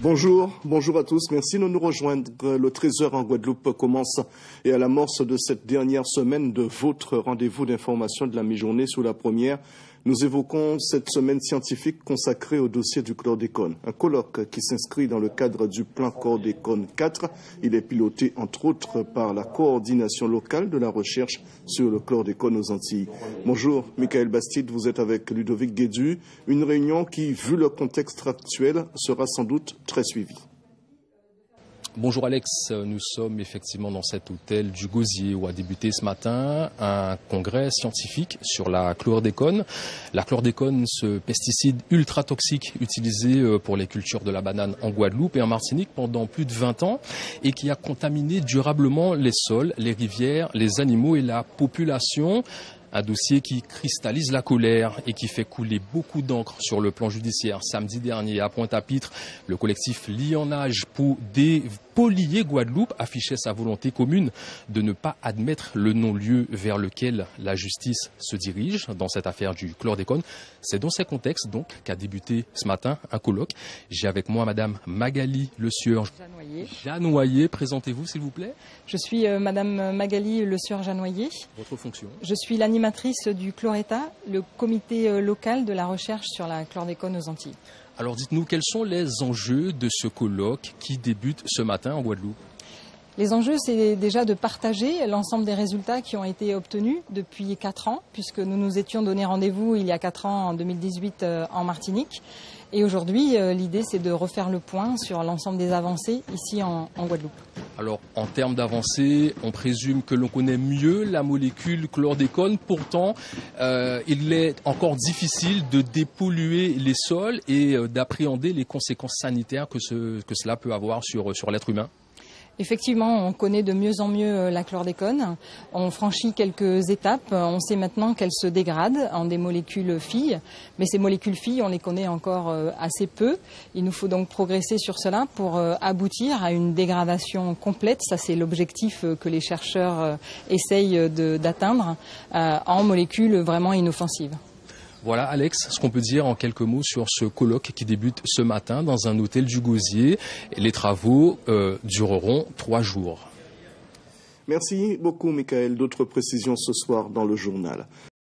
Bonjour à tous. Merci de nous rejoindre. Le 13h en Guadeloupe commence et à l'amorce de cette dernière semaine de votre rendez-vous d'information de la mi-journée sous la première. Nous évoquons cette semaine scientifique consacrée au dossier du chlordécone. Un colloque qui s'inscrit dans le cadre du plan chlordécone 4. Il est piloté entre autres par la coordination locale de la recherche sur le chlordécone aux Antilles. Bonjour, Michael Bastide, vous êtes avec Ludovic Guédu. Une réunion qui, vu le contexte actuel, sera sans doute très suivie. Bonjour Alex, nous sommes effectivement dans cet hôtel du Gosier où a débuté ce matin un congrès scientifique sur la chlordécone. La chlordécone, ce pesticide ultra toxique utilisé pour les cultures de la banane en Guadeloupe et en Martinique pendant plus de 20 ans et qui a contaminé durablement les sols, les rivières, les animaux et la population. Un dossier qui cristallise la colère et qui fait couler beaucoup d'encre sur le plan judiciaire. Samedi dernier, à Pointe-à-Pitre, le collectif Lionnage pour dépolluer Guadeloupe affichait sa volonté commune de ne pas admettre le non-lieu vers lequel la justice se dirige dans cette affaire du chlordécone. C'est dans ces contextes donc qu'a débuté ce matin un colloque. J'ai avec moi Madame Magali Le Sieur Janoyer. Présentez-vous s'il vous plaît. Je suis Madame Magali Le Sieur Janoyer. Votre fonction? Je suis l'animatrice du Chloreta, le comité local de la recherche sur la chlordécone aux Antilles. Alors dites-nous, quels sont les enjeux de ce colloque qui débute ce matin en Guadeloupe? Les enjeux, c'est déjà de partager l'ensemble des résultats qui ont été obtenus depuis 4 ans, puisque nous nous étions donné rendez-vous il y a 4 ans, en 2018, en Martinique. Et aujourd'hui, l'idée, c'est de refaire le point sur l'ensemble des avancées ici en Guadeloupe. Alors, en termes d'avancées, on présume que l'on connaît mieux la molécule chlordécone. Pourtant, il est encore difficile de dépolluer les sols et d'appréhender les conséquences sanitaires que cela peut avoir sur l'être humain. Effectivement, on connaît de mieux en mieux la chlordécone. On franchit quelques étapes. On sait maintenant qu'elle se dégrade en des molécules filles. Mais ces molécules filles, on les connaît encore assez peu. Il nous faut donc progresser sur cela pour aboutir à une dégradation complète. Ça, c'est l'objectif que les chercheurs essayent d'atteindre en molécules vraiment inoffensives. Voilà Alex, ce qu'on peut dire en quelques mots sur ce colloque qui débute ce matin dans un hôtel du Gosier. Les travaux dureront 3 jours. Merci beaucoup Michael. D'autres précisions ce soir dans le journal.